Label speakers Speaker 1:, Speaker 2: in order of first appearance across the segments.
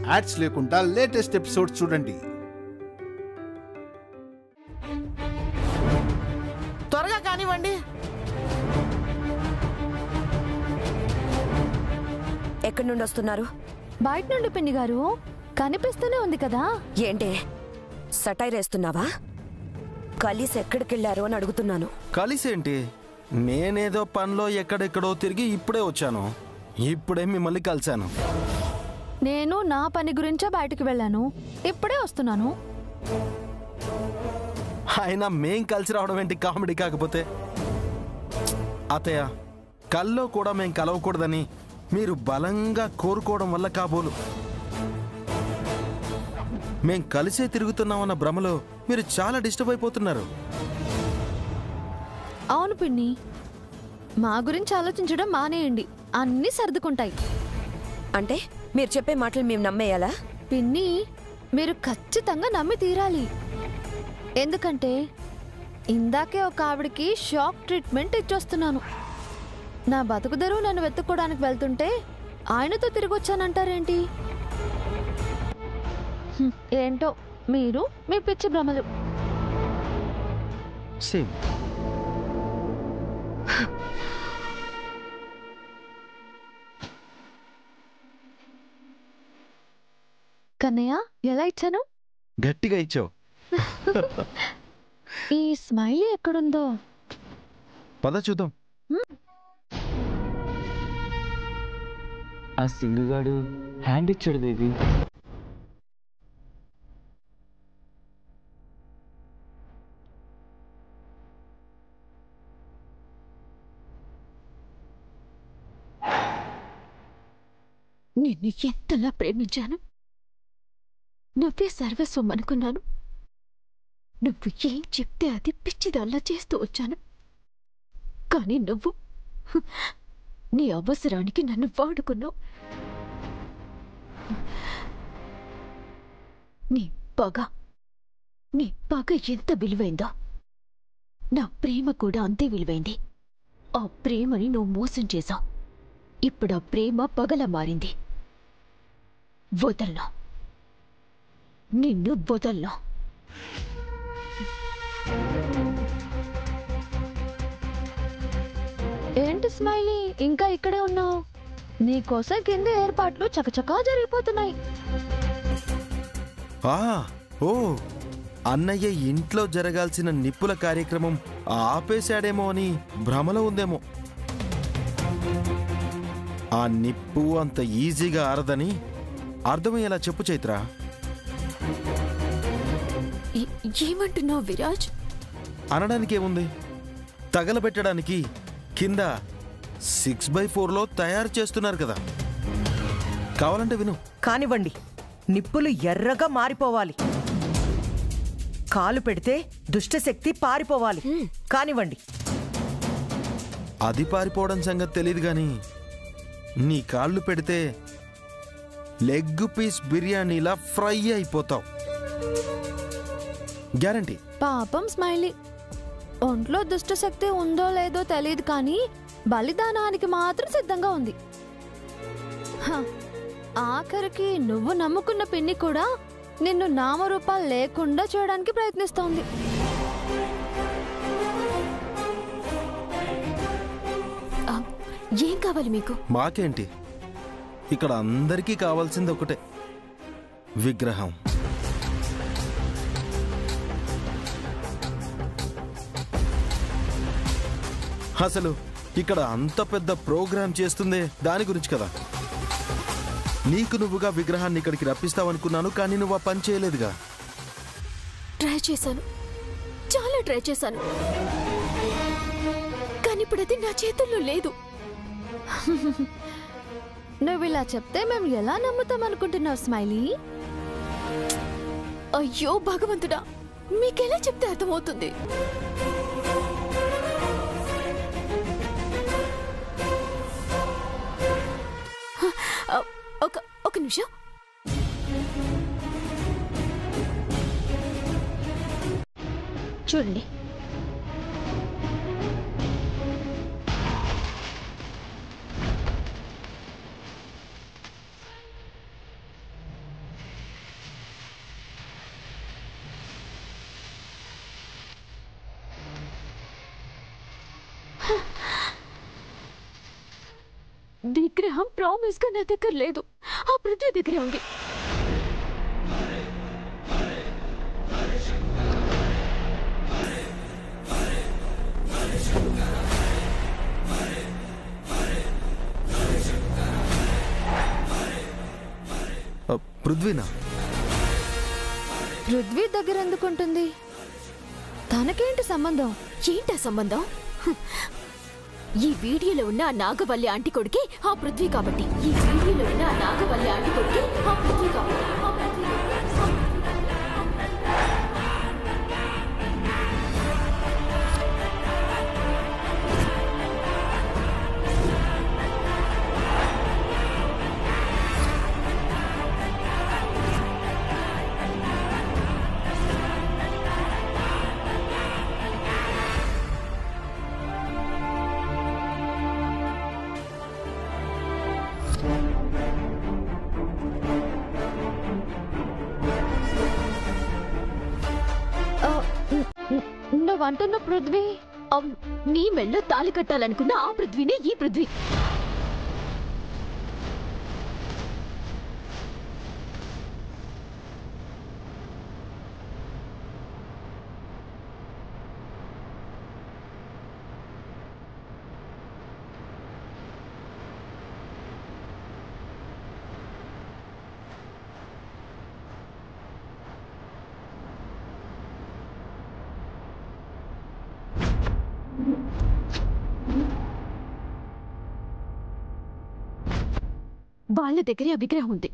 Speaker 1: Ads లేకుండా latest episode చూడండి.
Speaker 2: త్వరగా కానివ్వండి.
Speaker 3: ఎక్కడి నుండి వస్తున్నారు?
Speaker 4: బయట నుండి పిన్ని గారు. కనిపిస్తూనే ఉంది కదా.
Speaker 3: ఏంటే సటైర్ వేస్తున్నావా? కలిసి ఎక్కడికెళ్లారు అని అడుగుతున్నాను.
Speaker 5: కలిసేంటి? నేనేదో పనిలో ఎక్కడెక్కడో తిరిగి ఇప్పుడే వచ్చాను. ఇప్పుడే మిమ్మల్ని కలిశాను.
Speaker 4: నేను నా పని గురించే బయటికి వెళ్ళాను. ఇప్పుడే వస్తున్నాను.
Speaker 5: అయినా మేం కలిసి రావడం ఏంటి కామెడీ కాకపోతే? అత్తయ్య, కల్లో కూడా మేం కలవకూడదని మీరు బలంగా కోరుకోవడం వల్ల కాబోలు మేం కలిసే తిరుగుతున్నామన్న భ్రమలో మీరు చాలా డిస్టర్బ్ అయిపోతున్నారు.
Speaker 4: అవును పిన్ని, మా గురించి ఆలోచించడం మానేయండి. అన్నీ సర్దుకుంటాయి.
Speaker 3: అంటే మీరు చెప్పే మాటలు మేము నమ్మేయాలా?
Speaker 4: పిన్ని, మీరు ఖచ్చితంగా నమ్మి తీరాలి. ఎందుకంటే ఇందాకే ఒక ఆవిడికి షాక్ ట్రీట్మెంట్ ఇచ్చొస్తున్నాను. నా బతుకుదరు నన్ను వెతుక్కోవడానికి వెళ్తుంటే ఆయనతో తిరిగి వచ్చానంటారేంటి? ఏంటో మీరు మీ పిచ్చి భ్రమలు.
Speaker 5: సేమ్.
Speaker 4: కన్నయ్య, ఎలా ఇచ్చాను?
Speaker 5: గట్టిగా ఇచ్చావు.
Speaker 4: ఈ స్మైల్ ఎక్కడుందో
Speaker 5: పద చూద్దాం.
Speaker 6: ఆ సింగుగాడు హ్యాండ్ ఇచ్చాడు బేబీ.
Speaker 7: నిన్ను ఎంతలా ప్రేమించాను. నువ్వే సర్వస్వం అనుకున్నాను. నువ్వు ఏం చెప్తే అది పిచ్చిదాల్లా చేస్తూ వచ్చాను. కానీ నువ్వు నీ అవసరానికి నన్ను వాడుకున్నావు. నీ పగ ఎంత విలువైందో నా ప్రేమ కూడా అంతే విలువైంది. ఆ ప్రేమని నువ్వు మోసం చేశావు. ఇప్పుడు ఆ ప్రేమ పగల మారింది. వదలను, నిన్ను వదలను.
Speaker 4: ఏంటి స్మైలీ, ఇంకా ఇక్కడే ఉన్నావు? నీకోసం కింద ఏర్పాట్లు చకచకా జరిగిపోతున్నాయి.
Speaker 5: ఓ, అన్నయ్య ఇంట్లో జరగాల్సిన నిప్పుల కార్యక్రమం ఆపేశాడేమో అని భ్రమలో ఉందేమో. ఆ నిప్పు అంత ఈజీగా ఆరదని అర్థమయ్యేలా చెప్పు చైత్ర.
Speaker 7: ఏమంటున్నావు విరాజ్?
Speaker 5: అనడానికేముంది? తగలబెట్టడానికి కింద 6x4లో తయారు చేస్తున్నారు కదా. కావాలంటే విను.
Speaker 8: కానివ్వండి, నిప్పులు ఎర్రగా మారిపోవాలి. కాలు పెడితే దుష్టశక్తి పారిపోవాలి. కానివ్వండి.
Speaker 5: అది పారిపోవడం సంగతి తెలియదు గాని నీ కాళ్ళు పెడితే లెగ్ పీస్ బిర్యానీలా ఫ్రై అయిపోతావు. గ్యారంటీ.
Speaker 4: పాపం స్మైలీ, ఒంట్లో దుష్టశక్తి ఉందో లేదో తెలియదు కానీ బలిదానానికి మాత్రం సిద్ధంగా ఉంది. ఆఖరికి నువ్వు నమ్ముకున్న పిన్ని కూడా నిన్ను నామరూపాలు లేకుండా చేయడానికి ప్రయత్నిస్తోంది.
Speaker 7: ఏం కావాలి మీకు?
Speaker 5: మాకేంటి, ఇక్కడ అందరికీ కావాల్సింది ఒకటే, విగ్రహం. అసలు ఇక్కడ అంత పెద్ద ప్రోగ్రాం చేస్తుందే దాని గురించి కదా. నీకు నువ్వుగా విగ్రహాన్ని ఇక్కడికి రప్పిస్తావనుకున్నాను, కానీ నువ్వు ఆ పని చేయలేదుగా.
Speaker 7: ట్రై చేశాను, చాలా ట్రై చేశాను, కానీ ఇప్పుడు అది నా చేతుల్లో లేదు.
Speaker 4: నువ్వు ఇలా చెప్తే మేము ఎలా నమ్ముతాం అనుకుంటున్నావు స్మైలీ?
Speaker 7: అయ్యో భగవంతుడా, మీకెలా చెప్తే అర్థమవుతుంది? ఒక నిమిషం. చూడండి, విగ్రహం ప్రామిస్ గా నా దగ్గర లేదు, ఆ పృథ్వీ దగ్గరే ఉంది.
Speaker 5: పృథ్వీనా?
Speaker 4: పృథ్వీ దగ్గర ఎందుకుంటుంది? తనకేంటి సంబంధం?
Speaker 7: ఏంటా సంబంధం? ఈ వీడియోలో ఉన్న ఆ నాగవల్లి ఆంటీ కొడుకే ఆ పృథ్వీ కాబట్టి. ఈ వీడియోలో ఉన్న ఆ నాగవల్లి ఆంటీ కొడుకే ఆ పృథ్వీ కాబట్టి.
Speaker 4: నువ్వంటున్న పృథ్వీ
Speaker 7: నీ మెళ్ళో తాళి కట్టాలనుకున్న ఆ పృథ్వీనే ఈ పృథ్వీ. వాళ్ళ దగ్గరే ఆ విగ్రహం ఉంది.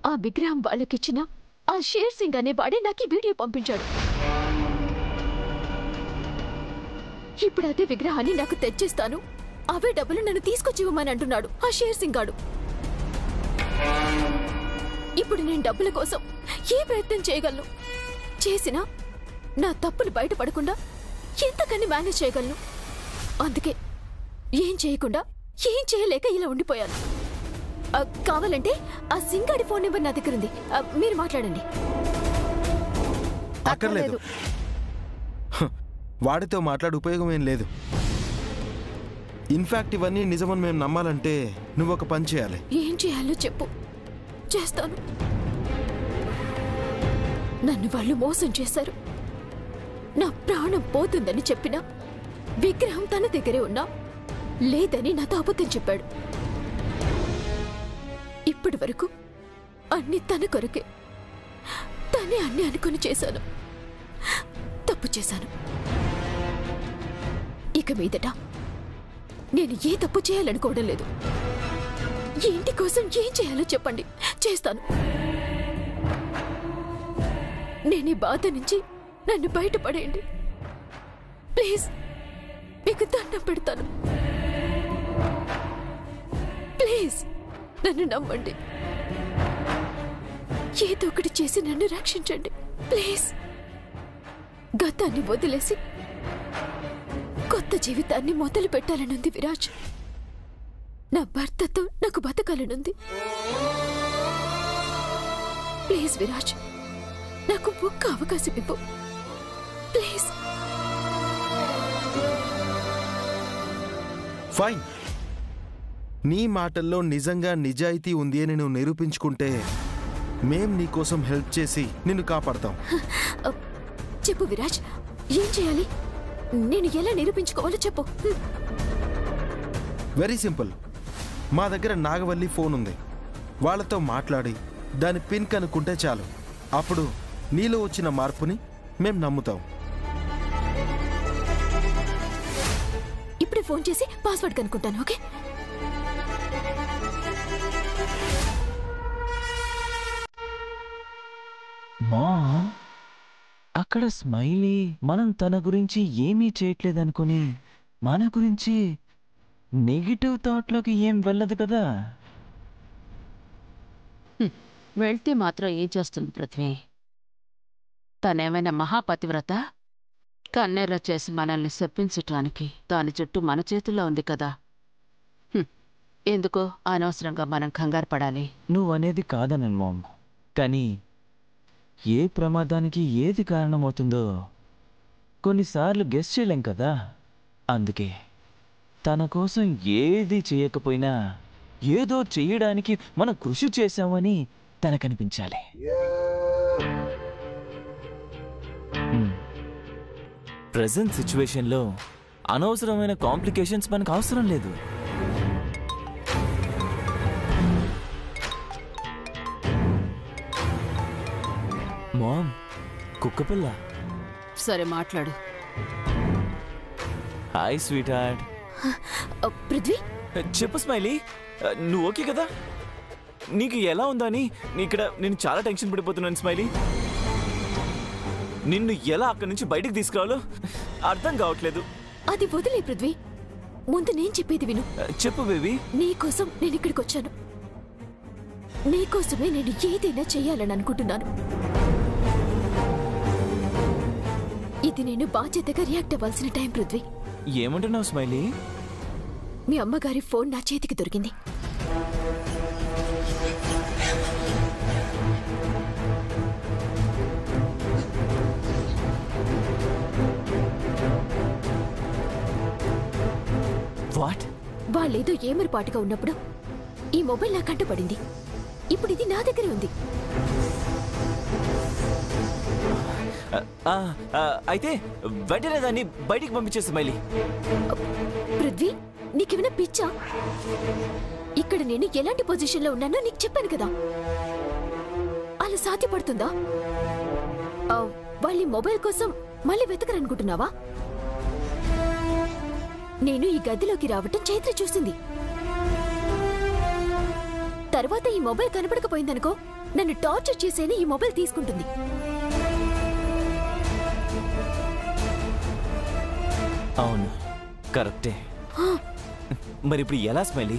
Speaker 7: ఆ విగ్రహం వాళ్ళకిచ్చిన ఆ షేర్ సింగ్ అనే వాడే నాకు ఈ వీడియో పంపించాడు. ఇప్పుడు అదే విగ్రహాన్ని నాకు తెచ్చిస్తాను, అవే డబ్బులు నన్ను తీసుకొచ్చి ఇవ్వమని అంటున్నాడు ఆ షేర్ సింగ్ గాడు. ఇప్పుడు నేను డబ్బుల కోసం ఏ ప్రయత్నం చేయగలను? చేసినా నా తప్పులు బయటపడకుండా ఎంతకని మేనేజ్ చేయగలను? అందుకే ఏం చేయకుండా ఏం చేయలేక ఇలా ఉండిపోయాను. కావాలంటే ఆ సింగాడి ఫోన్ నెంబర్ నా దగ్గర ఉంది, మీరు మాట్లాడండి.
Speaker 5: అక్కర్లేదు, వాడితో మాట్లాడే ఉపయోగం ఏం లేదు. ఇన్ఫాక్ట్ ఇవన్నీ నిజమని మేము నమ్మాలంటే నువ్వు ఒక పని చేయాలి.
Speaker 7: ఏం చేయాలో చెప్పు, చేస్తాను. నన్ను వాళ్ళు మోసం చేశారు. నా ప్రాణం పోతుందని చెప్పినా విగ్రహం తన దగ్గరే ఉన్నా లేదని నాతో అబద్ధం చెప్పాడు. ఇప్పటి వరకు అన్ని తన కొరకే, తనే అన్ని అనుకుని చేశాను. తప్పు చేశాను. ఇక మీదట నేను ఏ తప్పు చేయాలనుకోవడం లేదు. ఈ ఇంటి కోసం ఏం చేయాలో చెప్పండి, చేస్తాను. నేను ఈ బాధ నుంచి నన్ను బయటపడేయండి ప్లీజ్. మీకు దండం పెడతాను, ప్లీజ్ నన్ను నమ్మండి. ఏదో ఒకటి చేసి నన్ను రక్షించండి ప్లీజ్. గతాన్ని వదిలేసి కొత్త జీవితాన్ని మొదలు పెట్టాలనుంది విరాజ్. నా భర్తతో నాకు బతకాలనుంది. ప్లీజ్ విరాజ్, నాకు ఒక్క అవకాశం ఇవ్వు ప్లీజ్.
Speaker 5: ఫైన్, నీ మాటల్లో నిజంగా నిజాయితీ ఉంది అని నువ్వు నిరూపించుకుంటే మేం నీకోసం హెల్ప్ చేసి నిన్ను కాపాడతాం.
Speaker 7: చెప్పు విరాజ్, ఏం చేయాలి? నేను ఎలా నిరూపించుకోవాలో చెప్పు.
Speaker 5: Very simple. మా దగ్గర నాగవల్లి ఫోన్ ఉంది. వాళ్ళతో మాట్లాడి దాని పిన్ కనుక్కుంటే చాలు. అప్పుడు నీలో వచ్చిన మార్పుని మేం నమ్ముతాం.
Speaker 7: ఇప్పుడే ఫోన్ చేసి పాస్వర్డ్ కనుక్కుంటాను, ఓకే?
Speaker 6: మా అక్కడ స్మైలీ మనం తన గురించి ఏమీ చేయట్లేదనుకుని మన గురించి నెగిటివ్ థాట్లోకి ఏం వెళ్ళదు కదా.
Speaker 9: వెళ్తే మాత్రం ఏం చేస్తుంది పృథ్వీ? తనేమైనా మహాపతివ్రత? కన్నెర్ర చేసి మనల్ని శప్పించటానికి దాని చుట్టూ మన చేతుల్లో ఉంది కదా. ఎందుకో అనవసరంగా మనం కంగారు పడాలి.
Speaker 6: నువ్వనేది కాదనను మామ్, కానీ ఏ ప్రమాదానికి ఏది కారణమవుతుందో కొన్నిసార్లు గెస్ చేయలేం కదా. అందుకే తన కోసం ఏది చేయకపోయినా ఏదో చేయడానికి మనం కృషి చేశామని తనకనిపించాలి. ప్రజెంట్ సిచ్యువేషన్లో అనవసరమైన కాంప్లికేషన్స్ మనకు అవసరం లేదు. మామ్, కుక్కపిల్ల.
Speaker 9: సరే మాట్లాడు.
Speaker 6: Hi sweet heart.
Speaker 7: పృథ్వీ,
Speaker 6: చెప్పు స్మైలీ, నువ్వు ఓకే కదా? నీకు ఎలా ఉందా అని నేను చాలా టెన్షన్ పడిపోతున్నాను స్మైలీ. నిన్ను ఎలా అక్కడి నుంచి బయటకు తీసుకురావాలో అర్థం కావట్లేదు.
Speaker 7: అది వదిలే పృథ్వీ, ముందు నేను చెప్పేది విను.
Speaker 6: చెప్పు బేబీ.
Speaker 7: నీకోసం నేను ఇక్కడికి వచ్చాను. నీకోసమే నేను ఏదైనా చెయ్యాలని అనుకుంటున్నాను. ఇది నేను బాధ్యతగా రియాక్ట్ అవ్వాల్సిన టైం పృథ్వీ.
Speaker 6: ఏమంటున్నావు స్మైలీ?
Speaker 7: మీ అమ్మగారి ఫోన్ నా చేతికి దొరికింది.
Speaker 6: వాట్?
Speaker 7: వాళ్ళేదో ఏమరపాటుగా ఉన్నప్పుడు ఈ మొబైల్ నా కంటపడింది. ఇప్పుడు ఇది నా దగ్గరే ఉంది.
Speaker 6: అయితే వెంటనే దాన్ని బయటికి పంపించేసి స్మైలీ.
Speaker 7: పృథ్వీ, నీకేమైనా పిచ్చా? ఇక్కడ నేను ఎలాంటి పొజిషన్లో ఉన్నానో నీకు చెప్పాను కదా. అలా సాధ్యపడుతుందా? వాళ్ళ మొబైల్ కోసం మళ్ళీ వెతకరనుకుంటున్నావా? నేను ఈ గదిలోకి రావటం చైత్ర చూసింది. తర్వాత ఈ మొబైల్ కనపడకపోయిందనుకో, నన్ను టార్చర్ చేసేనే ఈ మొబైల్ తీసుకుంటుంది.
Speaker 6: అవును, కరెక్టే. మరి ఇప్పుడు ఎలా స్మైలీ?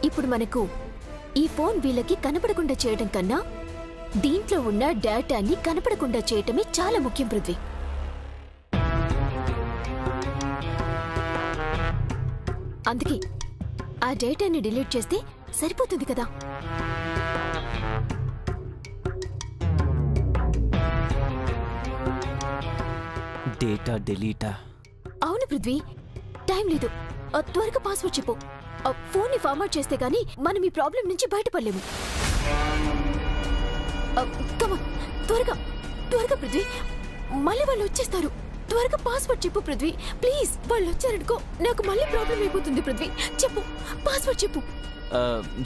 Speaker 7: ఇప్పుడు మనకు ఈ ఫోన్ వీళ్ళకి కనపడకుండా చేయడం కన్నా దీంట్లో ఉన్న డేటాని కనపడకుండా చేయటమే చాలా ముఖ్యం పృథ్వీ. అందుకే ఆ డేటాని డిలీట్ చేస్తే సరిపోతుంది కదా.
Speaker 6: డేటా డిలీటా?
Speaker 7: అవును పృథ్వీ, టైం లేదు. త్వరగా పాస్వర్డ్ చెప్పు. ఫోన్ ని ఫార్మాట్ చేస్తే గానీ మనం ఈ ప్రాబ్లం నుంచి బయటపడలేము. త్వరగా త్వరగా పృథ్వీ, మళ్ళీ వాళ్ళు వచ్చేస్తారు. త్వరగా పాస్వర్డ్ చెప్పు పృథ్వీ, ప్లీజ్. వాళ్ళు వచ్చారనుకో, నాకు మళ్ళీ ప్రాబ్లం అయిపోతుంది. పృథ్వీ చెప్పు, పాస్వర్డ్ చెప్పు.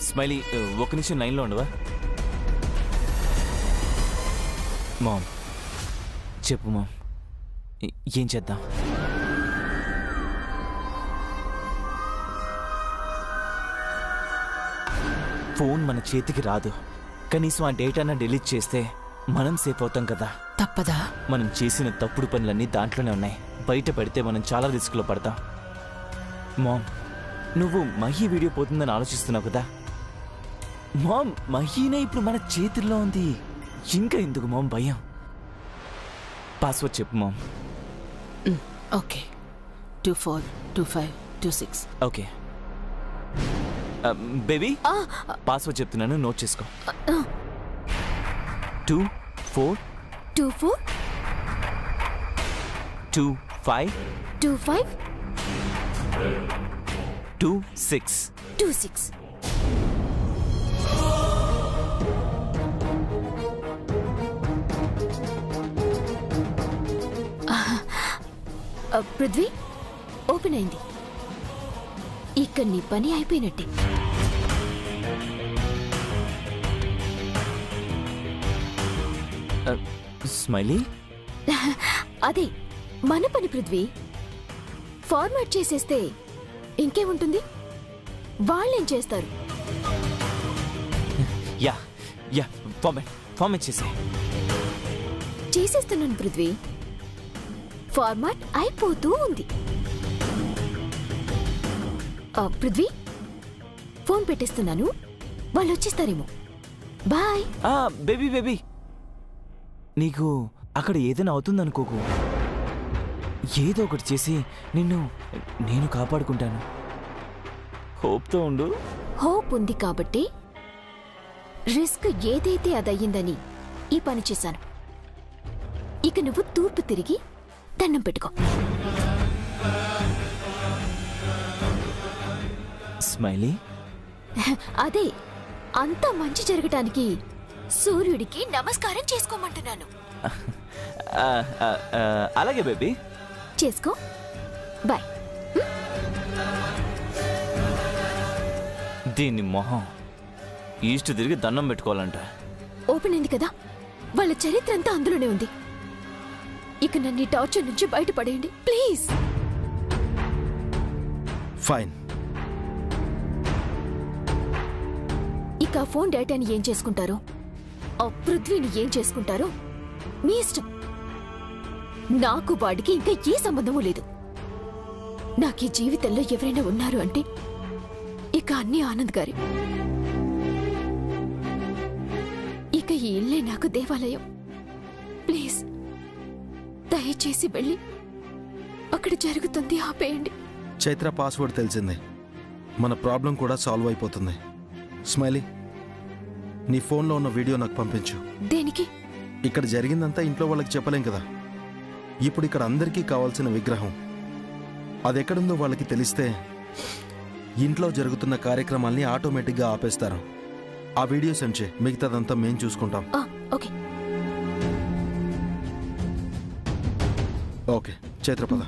Speaker 6: స్మైలీ, ఒక నిమిషం లైన్లో ఉండవా? మామ్ చెప్పు మామ్, ఏం చేద్దాం? ఫోన్ మన చేతికి రాదు, కనీసం ఆ డేటాను డిలీట్ చేస్తే మనం సేఫ్ అవుతాం కదా.
Speaker 9: తప్పదా?
Speaker 6: మనం చేసిన తప్పుడు పనులన్నీ దాంట్లోనే ఉన్నాయి. బయట పెడితే మనం చాలా రిస్క్లో పడతాం. మామ్, నువ్వు మహి వీడియో పోతుందని ఆలోచిస్తున్నావు కదా. మామ్, మహీనే ఇప్పుడు మన చేతుల్లో ఉంది. ఇంకా ఎందుకు మామ్ భయం? పాస్వర్డ్ చెప్పు mom.
Speaker 9: Okay, 242526.
Speaker 6: Okay baby, password చెప్తున్నాను, నోట్ చేసుకో. 24
Speaker 7: 24
Speaker 6: 25
Speaker 7: 25
Speaker 6: 26
Speaker 7: 26. పృథ్వీ, ఓపెన్ అయింది. ఇక్కడ నీ పని అయిపోయినట్టే.
Speaker 6: స్మైలీ,
Speaker 7: అదే మన పని పృథ్వీ. ఫార్మాట్ చేసేస్తే ఇంకేముంటుంది? వాళ్ళేం చేస్తారు?
Speaker 6: యా యా ఫార్మాట్
Speaker 7: చేసేస్తున్నాను పృథ్వీ. ఫార్మాట్ అయిపోతూ ఉంది. పృథ్వీ, ఫోన్ పెట్టేస్తున్నాను, వాళ్ళు వచ్చేస్తారేమో. బాయ్.
Speaker 6: బేబీ, నీకు అక్కడ ఏదైనా అవుతుందనుకోకు. ఏదో ఒకటి చేసి నేను కాపాడుకుంటాను. హోప్తో ఉండు.
Speaker 7: హోప్ ఉంది కాబట్టి రిస్క్ ఏదైతే అదయ్యిందని ఈ పని చేశాను. ఇక నువ్వు తూర్పు తిరిగి దండం పెట్టుకో.
Speaker 6: స్మైలీ
Speaker 7: అదే అంత మంచి జరగటానికి సూర్యుడికి నమస్కారం చేసుకోమంటున్నాను.
Speaker 6: అలాగే బేబీ,
Speaker 7: చేసుకో. బాయ్.
Speaker 6: దీన్ని మొహం ఈస్ట్ తిరిగి దండం పెట్టుకోవాలంట.
Speaker 7: ఓపెన్ అయింది కదా, వాళ్ళ చరిత్ర అంతా అందులోనే ఉంది. ఇక నన్ను ఈ టార్చర్ నుంచి బయటపడేయండి ప్లీజ్.
Speaker 5: ఫైన్.
Speaker 7: ఇక ఆ ఫోన్ డేటాని ఏం చేసుకుంటారో, ఆ పృథ్వీని ఏం చేసుకుంటారో మీ ఇష్టం. నాకు వాడికి ఇంకా ఏ సంబంధమూ లేదు. నాకు ఈ జీవితంలో ఎవరైనా ఉన్నారు అంటే ఇక అన్నీ ఆనంద్ గారి. ఇక ఈ ఇల్లే నాకు దేవాలయం. ప్లీజ్ దయచేసి వెళ్ళి అక్కడ జరుగుతుంది ఆపేయండి.
Speaker 5: చైత్ర పాస్వర్డ్ తెలిసిందే, మన ప్రాబ్లం కూడా సాల్వ్ అయిపోతుంది. స్మైలీ, నీ ఫోన్లో ఉన్న వీడియో నాకు పంపించు.
Speaker 7: దేనికి?
Speaker 5: ఇక్కడ జరిగిందంతా ఇంట్లో వాళ్ళకి చెప్పలేం కదా. ఇప్పుడు ఇక్కడ అందరికీ కావాల్సిన విగ్రహం అది ఎక్కడుందో వాళ్ళకి తెలిస్తే ఇంట్లో జరుగుతున్న కార్యక్రమాల్ని ఆటోమేటిక్గా ఆపేస్తారు. ఆ వీడియో సెండ్ చేయి, మిగతాదంతా మేం చూసుకుంటాం.
Speaker 7: ఓకే.
Speaker 5: ఓకే చైత్రపద.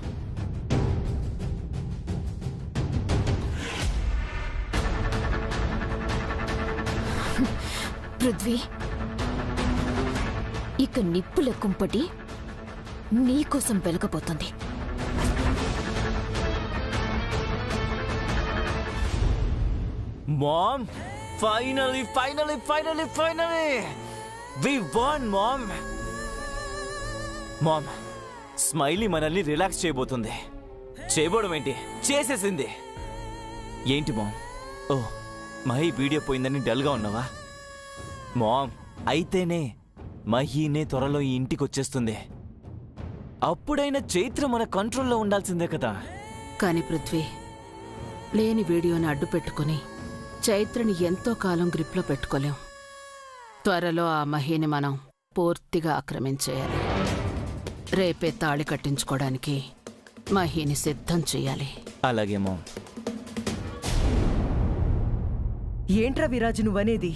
Speaker 7: పృథ్వీ, ఇక నిప్పుల కుంపటి నీకోసం వెలగబోతుంది.
Speaker 6: Mom, finally finally finally finally we won mom. Mom, smiley మనల్ని రిలాక్స్ చేయబోతుంది. చేయబోవడం ఏంటి, చేసేసింది. ఏంటి మామ్? ఓ, మహి వీడియో పోయిందని డల్గా ఉన్నావా? మామ్, అయితేనే మహీనే త్వరలో ఈ ఇంటికి వచ్చేస్తుంది. అప్పుడైనా చైత్ర మన కంట్రోల్లో ఉండాల్సిందే కదా.
Speaker 9: కాని పృథ్వీ, లేని వీడియోని అడ్డు పెట్టుకుని చైత్రని ఎంతో కాలం గ్రిప్లో పెట్టుకోలేం. త్వరలో ఆ మహిని మనం పూర్తిగా ఆక్రమించేయాలి. రేపే తాళి కట్టించుకోవడానికి మహిని సిద్ధం చెయ్యాలి.
Speaker 6: అలాగే మామ్.
Speaker 8: ఏంట్రా విరాజు నువ్వనేది?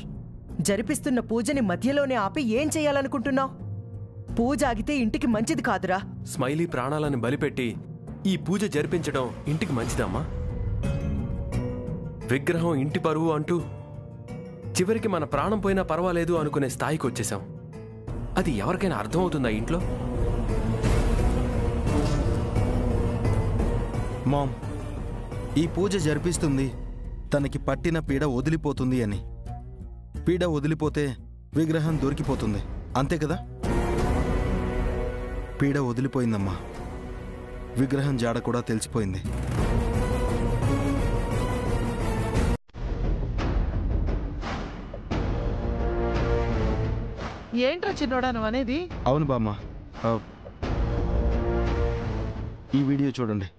Speaker 8: జరిపిస్తున్న పూజని మధ్యలోనే ఆపి ఏం చెయ్యాలనుకుంటున్నావు? పూజ ఆగితే ఇంటికి మంచిది కాదురా.
Speaker 10: స్మైలీ ప్రాణాలను బలిపెట్టి ఈ పూజ జరిపించడం ఇంటికి మంచిదమ్మా? విగ్రహం ఇంటి పరువు అంటూ చివరికి మన ప్రాణం పోయినా పర్వాలేదు అనుకునే స్థాయికి వచ్చేసాం. అది ఎవరికైనా అర్థమవుతుందా ఇంట్లో?
Speaker 5: మామ్, ఈ పూజ జరిపిస్తుంది తనకి పట్టిన పీడ వదిలిపోతుంది అని. పీడ వదిలిపోతే విగ్రహం దొరికిపోతుంది, అంతే కదా? పీడ వదిలిపోయిందమ్మా, విగ్రహం జాడ కూడా తెలిసిపోయింది.
Speaker 2: ఏంట్రా చిన్నోడా నువ్వు అనేది?
Speaker 5: అవును బామ్మ, ఈ వీడియో చూడండి.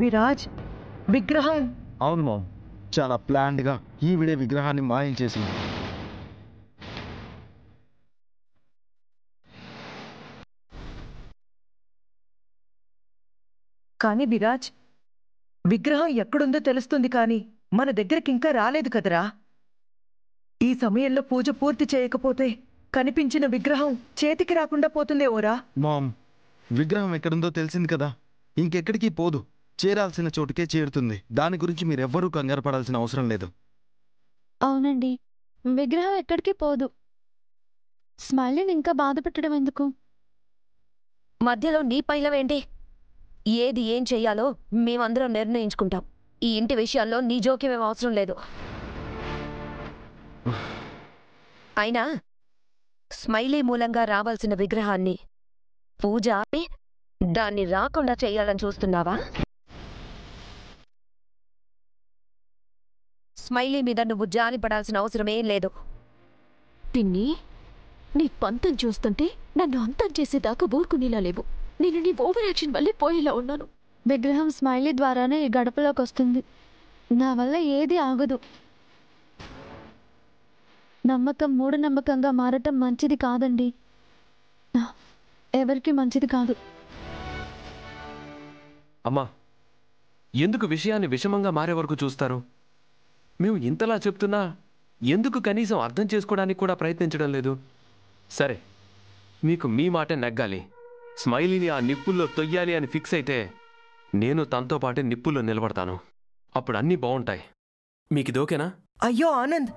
Speaker 8: విరాజ్, విగ్రహం.
Speaker 5: అవును మామ్, చాలా ప్లాన్డ్గా ఈవిడే విగ్రహాన్ని మాయం చేసింది.
Speaker 8: కానీ విరాజ్, విగ్రహం ఎక్కడుందో తెలుస్తుంది కానీ మన దగ్గరికి ఇంకా రాలేదు కదరా. ఈ సమయంలో పూజ పూర్తి చేయకపోతే కనిపించిన విగ్రహం చేతికి రాకుండా పోతుందేమోరా.
Speaker 5: మామ్, విగ్రహం ఎక్కడుందో తెలిసింది కదా, ఇంకెక్కడికి పోదు, చేరాల్సిన చోటుకే చేరుతుంది. దాని గురించి మీరెవ్వరూ కంగారు పడాల్సిన అవసరం లేదు.
Speaker 4: అవునండి, విగ్రహం ఎక్కడికి పోదు. స్మైలీని ఇంకా బాధ పెట్టడం ఎందుకు?
Speaker 3: మధ్యలో నీ పైలవేంటి? ఏది ఏం చెయ్యాలో మేమందరం నిర్ణయించుకుంటాం. ఈ ఇంటి విషయాల్లో నీ జోక్యమేం అవసరం లేదు. అయినా స్మైలీ మూలంగా రావాల్సిన విగ్రహాన్ని పూజ ఆపి దాన్ని రాకుండా చేయాలని చూస్తున్నావా? స్మైలీ మీద నువ్వు జాలి పడాల్సిన అవసరమేం లేదు.
Speaker 7: పిన్ని, నీ పంతం చూస్తుంటే నన్ను అంతం చేసేదాకా ఊరుకునేలా లేవు. నేను నీ ఓవర్ యాక్షన్ వల్లే పోయేలా ఉన్నాను.
Speaker 4: విగ్రహం స్మైలీ ద్వారానే ఈ గడపలోకి వస్తుంది. నా వల్ల ఏది ఆగదు. నమ్మకం మూఢనమ్మకంగా మారటం మంచిది కాదండి. ఎవరికి మంచిది కాదు.
Speaker 10: అమ్మా, ఎందుకు విషయాన్ని విషమంగా మారే వరకు చూస్తారు? మేము ఇంతలా చెప్తున్నా ఎందుకు కనీసం అర్థం చేసుకోవడానికి కూడా ప్రయత్నించడం లేదు? సరే, మీకు మీ మాటే నెగ్గాలి. స్మైలీని ఆ నిప్పుల్లో తొయ్యాలి అని ఫిక్స్ అయితే నేను తనతో పాటే నిప్పుల్లో నిలబడతాను. అప్పుడు అన్నీ బాగుంటాయి. మీకు ఇదోకేనా?
Speaker 8: అయ్యో ఆనంద్,